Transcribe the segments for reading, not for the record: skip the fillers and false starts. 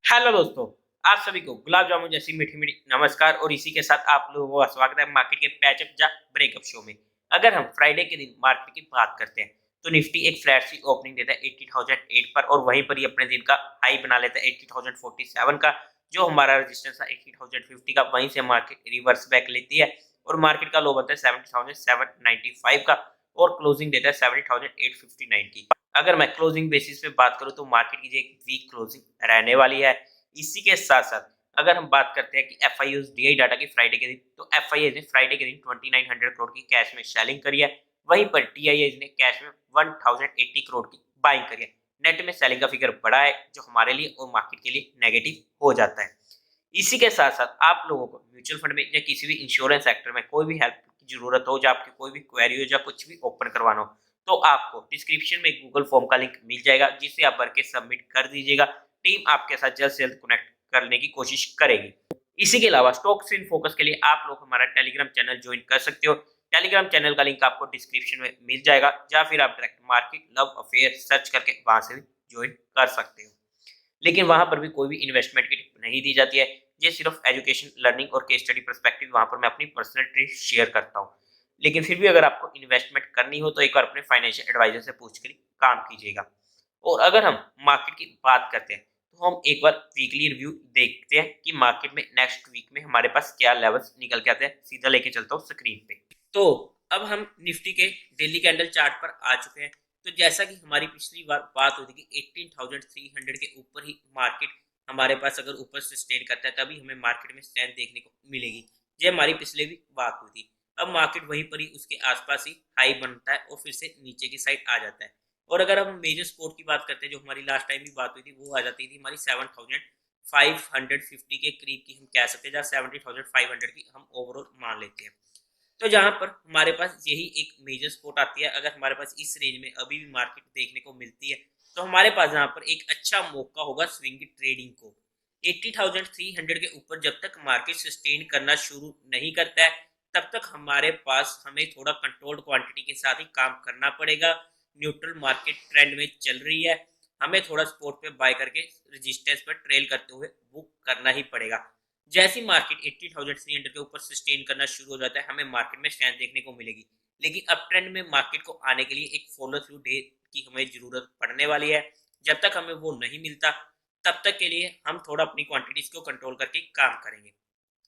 Hello दोस्तों, आप सभी को गुलाब जामुन जैसी मीठी मीठी नमस्कार और इसी के साथ आप लोगों का स्वागत है मार्केट के पैचअप या ब्रेकअप शो में। अगर हम फ्राइडे के दिन मार्केट की बात करते हैं तो निफ्टी एक फ्लैट सी ओपनिंग देता है 80,008 पर और वहीं पर ही अपने दिन का हाई बना लेता है 80,047 का। जो हमारा रेजिस्टेंस था 80,050 का, वहीं से मार्केट रिवर्स बैक लेती है और मार्केट का लो बनता है 70,795 का और क्लोजिंग देता है 70,859 की। अगर मैं क्लोजिंग बेसिस पे बात करूं तो मार्केट की एक वीक क्लोजिंग रहने वाली है। इसी के साथ-साथ अगर हम बात करते हैं कि एफआईओज़ डीआई डाटा की फ्राइडे के दिन, तो एफआईआईज़ ने फ्राइडे के दिन 2900 करोड़ की कैश में सेलिंग करी है। वहीं पर टीआईआईज़ ने कैश में 1080 करोड़ की बाइंग करी है। नेट में सेलिंग का फिगर बड़ा है, जो हमारे लिए और मार्केट के लिए नेगेटिव हो जाता है। इसी के साथ-साथ आप लोगों को म्यूचुअल फंड में या किसी भी इंश्योरेंस सेक्टर में कोई भी हेल्प की ज़रूरत हो, या आपकी कोई भी क्वेरी हो या कुछ भी ओपन करवाना हो, तो आपको डिस्क्रिप्शन में गूगल फॉर्म का लिंक मिल जाएगा, जिसे आप भर के सबमिट कर दीजिएगा। टीम आपके साथ जल्द से जल्द कनेक्ट करने की कोशिश करेगी। इसी के अलावा स्टॉक्स इन फोकस के लिए आप लोग हमारा टेलीग्राम चैनल ज्वाइन कर सकते हो। टेलीग्राम चैनल का लिंक आपको डिस्क्रिप्शन में मिल जाएगा, या फिर आप direct market love affair search करके वहां से भी ज्वाइन कर सकते हो। लेकिन वहां पर भी कोई भी इन्वेस्टमेंट की टिप नहीं दी जाती है। ये सिर्फ एजुकेशन, लर्निंग और केस स्टडी पर्सपेक्टिव वहां पर मैं अपनी पर्सनल ट्रिक शेयर करता हूँ। लेकिन फिर भी अगर आपको इन्वेस्टमेंट करनी हो तो एक बार अपने फाइनेंशियल एडवाइजर से पूछ कर काम कीजिएगा। और अगर हम मार्केट की बात करते हैं तो हम एक बार वीकली रिव्यू देखते हैं कि मार्केट में नेक्स्ट वीक में हमारे पास क्या लेवल्स निकल के आते हैं। सीधा लेके चलता हूँ स्क्रीन पे। तो अब हम निफ्टी के डेली कैंडल चार्ट पर आ चुके हैं। तो जैसा कि हमारी पिछली बार बात हुई थी कि 18,300 के ऊपर ही मार्केट हमारे पास अगर ऊपर सस्टेन करता है तभी हमें मार्केट में स्ट्रेंथ देखने को मिलेगी। ये हमारी पिछले भी बात हुई थी। अब मार्केट वहीं पर ही उसके आसपास ही हाई बनता है और फिर से नीचे की साइड आ जाता है। और अगर हम मेजर सपोर्ट की बात करते हैं, जो हमारी लास्ट टाइम भी बात हुई थी, वो आ जाती थी हमारी 7,550 के करीब की, हम कह सकते हैं, जहाँ 70,500 की हम ओवरऑल मान लेते हैं। तो जहाँ पर हमारे पास यही एक मेजर सपोर्ट आती है, अगर हमारे पास इस रेंज में अभी भी मार्केट देखने को मिलती है तो हमारे पास यहाँ पर एक अच्छा मौका होगा स्विंग ट्रेडिंग को। 80,300 के ऊपर जब तक मार्केट सस्टेन करना शुरू नहीं करता है तब तक हमारे पास हमें थोड़ा कंट्रोल्ड क्वांटिटी के साथ ही काम करना पड़ेगा। न्यूट्रल मार्केट ट्रेंड में चल रही है, हमें थोड़ा सपोर्ट पे बाय करके रेजिस्टेंस पर ट्रेल करते हुए बुक करना ही पड़ेगा। जैसी मार्केट 80,300 के ऊपर सस्टेन करना शुरू हो जाता है हमें मार्केट में स्ट्रेंथ देखने को मिलेगी। लेकिन अप ट्रेंड में मार्केट को आने के लिए एक फॉलो थ्रू डे की हमें जरूरत पड़ने वाली है। जब तक हमें वो नहीं मिलता तब तक के लिए हम थोड़ा अपनी क्वांटिटीज को कंट्रोल करके काम करेंगे।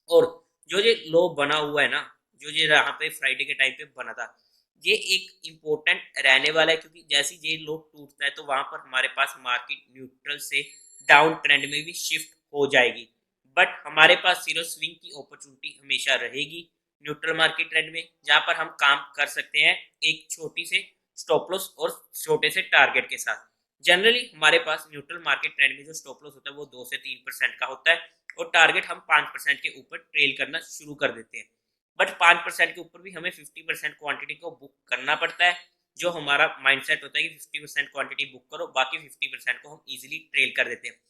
और जो ये लो बना हुआ है ना, जो ये यहाँ पे फ्राइडे के टाइम पे बना था, ये एक इम्पोर्टेंट रहने वाला है, क्योंकि जैसे ये लो टूटता है तो वहां पर हमारे पास मार्केट न्यूट्रल से डाउन ट्रेंड में भी शिफ्ट हो जाएगी। बट हमारे पास जीरो स्विंग की अपॉर्चुनिटी हमेशा रहेगी न्यूट्रल मार्केट ट्रेंड में, जहां पर हम काम कर सकते हैं एक छोटी से स्टॉप लॉस और छोटे से टारगेट के साथ। जनरली हमारे पास न्यूट्रल मार्केट ट्रेंड में जो स्टॉप लॉस होता है वो 2 से 3% का होता है और टारगेट हम 5% के ऊपर ट्रेल करना शुरू कर देते हैं। बट 5% के ऊपर भी हमें 50% क्वांटिटी को बुक करना पड़ता है। जो हमारा माइंडसेट होता है कि 50% क्वांटिटी बुक करो, बाकी 50% को हम इजीली ट्रेल कर देते हैं।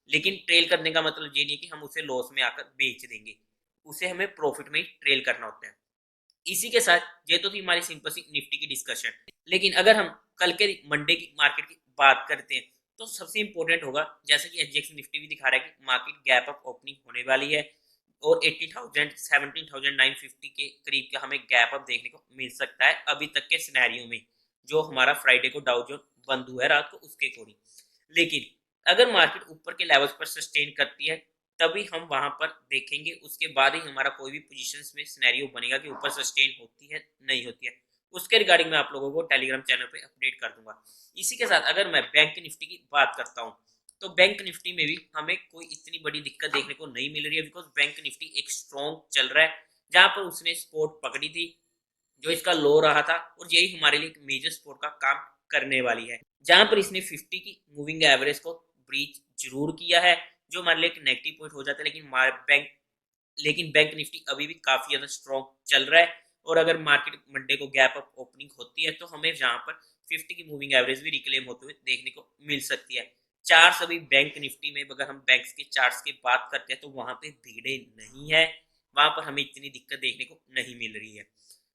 लेकिन ट्रेल करने का मतलब ये नहीं है कि हम उसे लॉस में आकर बेच देंगे, उसे हमें प्रॉफिट में ही ट्रेल करना होता है। इसी के साथ ये तो थी हमारी सिंपल सी निफ्टी की डिस्कशन। लेकिन अगर हम कल के मंडे की मार्केट की बात करते हैं तो सबसे इंपॉर्टेंट होगा, जैसे कि एचजीएक्स निफ्टी भी दिखा रहा है कि मार्केट गैप अप ओपनिंग होने वाली है और 80,000 17,950 के करीब का हमें गैप अप देखने को मिल सकता है अभी तक के सिनेरियो में, जो हमारा फ्राइडे को डाउ जोन बंद हुआ है रात को उसके अकॉर्डिंग। लेकिन अगर मार्केट ऊपर के लेवल्स पर सस्टेन करती है तभी हम वहां पर देखेंगे, उसके बाद ही हमारा कोई भी पोजीशंस में सिनेरियो बनेगा कि ऊपर सस्टेन होती है नहीं होती है। उसके रिगार्डिंग मैं आप लोगों को टेलीग्राम चैनल पे अपडेट कर दूंगा। इसी के साथ अगर मैं बैंक निफ्टी की बात करता हूँ तो बैंक निफ्टी में भी हमें कोई इतनी बड़ी दिक्कत देखने को नहीं मिल रही है, बिकॉज बैंक निफ्टी एक स्ट्रॉन्ग चल रहा है। जहां पर उसने सपोर्ट पकड़ी थी, जो इसका लो रहा था, और यही हमारे लिए एक मेजर सपोर्ट का काम करने वाली है। जहां पर इसने 50 की मूविंग एवरेज को ब्रीच जरूर किया है, जो हमारे लिए एक नेगेटिव पॉइंट हो जाता है। लेकिन बैंक निफ्टी अभी भी काफी ज्यादा स्ट्रॉन्ग चल रहा है। और अगर मार्केट मंडे को गैप अप ओपनिंग होती है तो हमें जहां पर 50 की मूविंग एवरेज भी रिक्लेम होते हुए देखने को मिल सकती है। चार्ट अभी बैंक निफ्टी में अगर हम बैंक्स के चार्ट्स की बात करते हैं तो वहां पे भीड़े नहीं है, वहां पर हमें इतनी दिक्कत देखने को नहीं मिल रही है।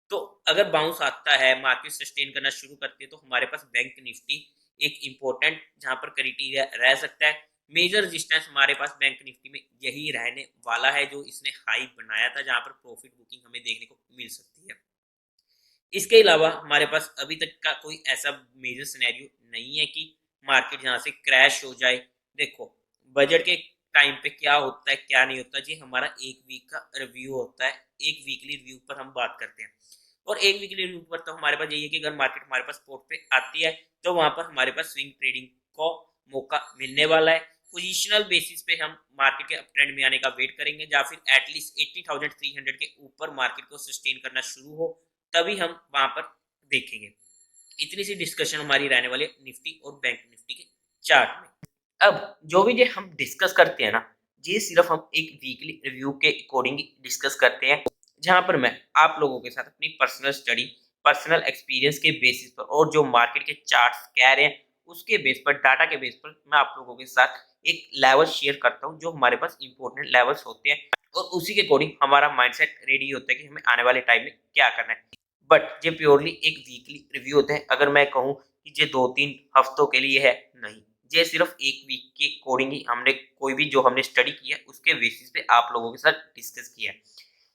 तो अगर बाउंस आता है, मार्केट सस्टेन करना शुरू करती है, तो हमारे पास बैंक निफ्टी एक इम्पोर्टेंट जहां पर क्राइटेरिया रह सकता है। मेजर रेजिस्टेंस हमारे पास बैंक निफ्टी में यही रहने वाला है जो इसने हाई बनाया था, जहां पर प्रॉफिट बुकिंग हमें देखने को मिल सकती है। इसके अलावा हमारे पास अभी तक का कोई ऐसा मेजर सिनेरियो नहीं है कि मार्केट यहाँ से क्रैश हो जाए। देखो, बजट के टाइम पे क्या होता है क्या नहीं होता जी, हमारा एक वीक का रिव्यू होता है, एक वीकली रिव्यू पर हम बात करते हैं। और एक वीकली रिव्यू पर तो हमारे पास यही है कि अगर मार्केट हमारे पास स्पॉट पे आती है तो वहां पर हमारे पास स्विंग ट्रेडिंग को मौका मिलने वाला है। पोजिशनल बेसिस पे हम मार्केट के अप ट्रेंड में आने का वेट करेंगे, या फिर एटलीस्ट 80,300 के ऊपर मार्केट को सस्टेन करना शुरू हो, तभी हम वहां पर देखेंगे। इतनी सी डिस्कशन हमारी रहने वाली है निफ्टी और बैंक निफ्टी के चार्ट में। अब जो भी ये हम डिस्कस करते हैं ना, ये सिर्फ हम एक वीकली रिव्यू के अकॉर्डिंग डिस्कस करते हैं, जहां पर मैं आप लोगों के साथ अपनी पर्सनल स्टडी, पर्सनल एक्सपीरियंस के बेसिस पर और जो मार्केट के चार्ट्स कह रहे हैं उसके बेस पर, डाटा के बेस पर मैं आप लोगों के साथ एक लेवल शेयर करता हूं जो हमारे पास इंपॉर्टेंट लेवल्स होते हैं, और उसी के अकॉर्डिंग हमारा माइंडसेट रेडी होता है कि हमें आने वाले टाइम में क्या करना है। बट ये प्योरली एक वीकली रिव्यू होता है। अगर मैं कहूँ कि ये 2-3 हफ्तों के लिए है, नहीं, ये सिर्फ एक वीक के अकॉर्डिंग ही हमने कोई भी जो हमने स्टडी किया है उसके बेसिस पे आप लोगों के साथ डिस्कस किया है।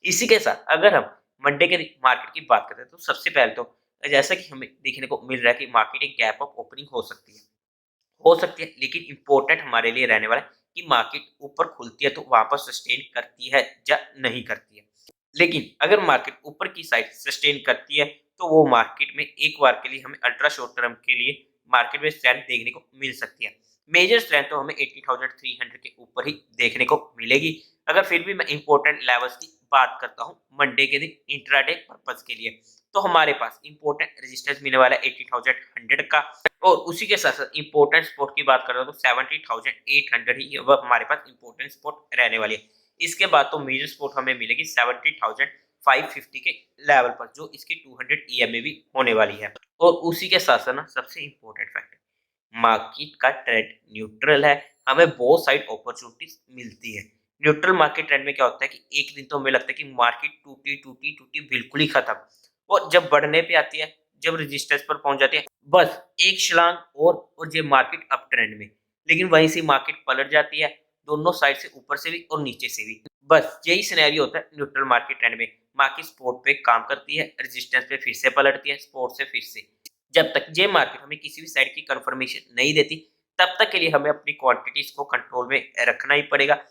इसी के साथ अगर हम मंडे के मार्केट की बात करते हैं तो सबसे पहले तो जैसा कि हमें देखने को मिल रहा है कि मार्केट एक गैप अप ओपनिंग हो सकती है, लेकिन इंपॉर्टेंट हमारे लिए रहने वाला है कि मार्केट ऊपर खुलती है तो वापस सस्टेन करती है या नहीं करती है। लेकिन अगर मार्केट ऊपर की साइड सस्टेन करती है तो वो मार्केट में एक बार के लिए हमें अल्ट्रा शॉर्ट टर्म के लिए मार्केट में स्ट्रेंथ देखने को मिल सकती है। मेजर स्ट्रेंथ तो हमें 80,300 के ऊपर ही देखने को मिलेगी। अगर फिर भी मैं इंपॉर्टेंट लेवल्स की बात करता हूँ मंडे के दिन इंट्राडे पर्पज के लिए, तो हमारे पास इंपॉर्टेंट रेजिस्टेंस मिलने वाला है 80,100 का, और उसी के साथ साथ इंपॉर्टेंट स्पॉट की बात कर रहा हूँ तो 70,800 ही अब हमारे पास इंपॉर्टेंट स्पॉट रहने वाली है। इसके बाद तो मेजर स्पॉट हमें मिलेगी 70,550 के लेवल पर, जो इसकी 200 ईएमए भी होने वाली है। और उसी के साथ साथ ना सबसे इंपॉर्टेंट फैक्टर, मार्केट का ट्रेंड न्यूट्रल है, हमें बहुत साइड अपॉर्चुनिटीज मिलती है। न्यूट्रल मार्केट ट्रेंड में क्या होता है कि एक दिन तो हमें लगता है कि मार्केट टूटी टूटी टूटी बिल्कुल ही खत्म, और जब बढ़ने पे आती है, जब रेजिस्टेंस पर पहुंच जाती है, बस एक छलांग और ये मार्केट अप ट्रेंड में। लेकिन वहीं से मार्केट पलट जाती है, दोनों साइड से, ऊपर से भी और नीचे से भी। बस यही सिनेरियो होता है न्यूट्रल मार्केट ट्रेंड में। मार्केट सपोर्ट पे काम करती है, रेजिस्टेंस पे फिर से पलटती है, सपोर्ट से फिर से। जब तक ये मार्केट हमें किसी भी साइड की कंफर्मेशन नहीं देती, तब तक के लिए हमें अपनी क्वांटिटीज को कंट्रोल में रखना ही पड़ेगा।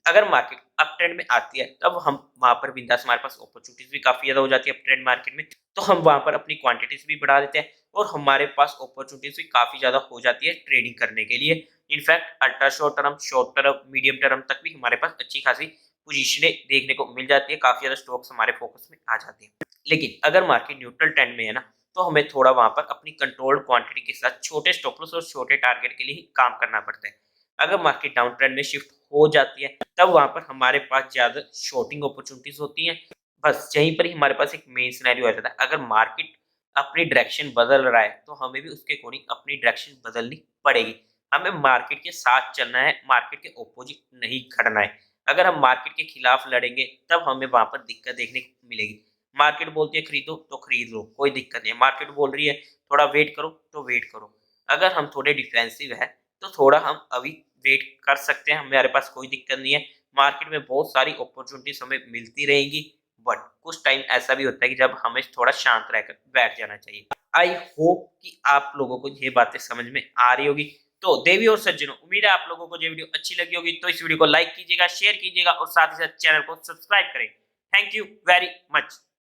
अगर मार्केट अप ट्रेंड में आती है तब हम वहां पर बिंदास, हमारे पास अपॉर्चुनिटीज भी काफी ज्यादा हो जाती है अप ट्रेंड मार्केट में, तो हम वहां पर अपनी क्वांटिटीज भी बढ़ा देते हैं और हमारे पास अपॉर्चुनिटीज भी काफी ज्यादा हो जाती है ट्रेडिंग करने के लिए। In fact ultra short term, medium term तक भी हमारे पास अच्छी खासी पोजीशनें देखने को मिल जाती है, काफी ज्यादा स्टॉक्स हमारे फोकस में आ जाते हैं। लेकिन अगर मार्केट न्यूट्रल ट्रेंड में है ना, तो हमें थोड़ा वहां पर अपनी कंट्रोल्ड क्वांटिटी के साथ छोटे स्टॉप लॉस और छोटे टारगेट के लिए ही काम करना पड़ता है। अगर मार्केट डाउन ट्रेंड में शिफ्ट हो जाती है तब वहां पर हमारे पास ज्यादा शॉर्टिंग अपॉर्चुनिटीज होती हैं। बस यहीं पर ही हमारे पास एक मेन सिनेरियो आ जाता है, अगर मार्केट अपनी डायरेक्शन बदल रहा है तो हमें भी उसके अकॉर्डिंग अपनी डायरेक्शन बदलनी पड़ेगी। हमें मार्केट के साथ चलना है, मार्केट के ऑपोजिट नहीं खड़ना है। अगर हम मार्केट के खिलाफ लड़ेंगे तब हमें वहां पर दिक्कत देखने को मिलेगी। मार्केट बोलती है खरीदो तो खरीद लो, कोई दिक्कत नहीं है। मार्केट बोल रही है थोड़ा वेट करो तो वेट करो। अगर हम थोड़े डिफेंसिव है तो थोड़ा हम अभी वेट कर सकते हैं, हमारे पास कोई दिक्कत नहीं है। मार्केट में बहुत सारी अपॉर्चुनिटीज हमें मिलती रहेंगी, बट कुछ टाइम ऐसा भी होता है कि जब हमें थोड़ा शांत रहकर बैठ जाना चाहिए। आई होप कि आप लोगों को ये बातें समझ में आ रही होगी। तो देवी और सज्जनों, उम्मीद है आप लोगों को ये वीडियो अच्छी लगी होगी, तो इस वीडियो को लाइक कीजिएगा, शेयर कीजिएगा और साथ ही साथ चैनल को सब्सक्राइब करें। Thank you very much.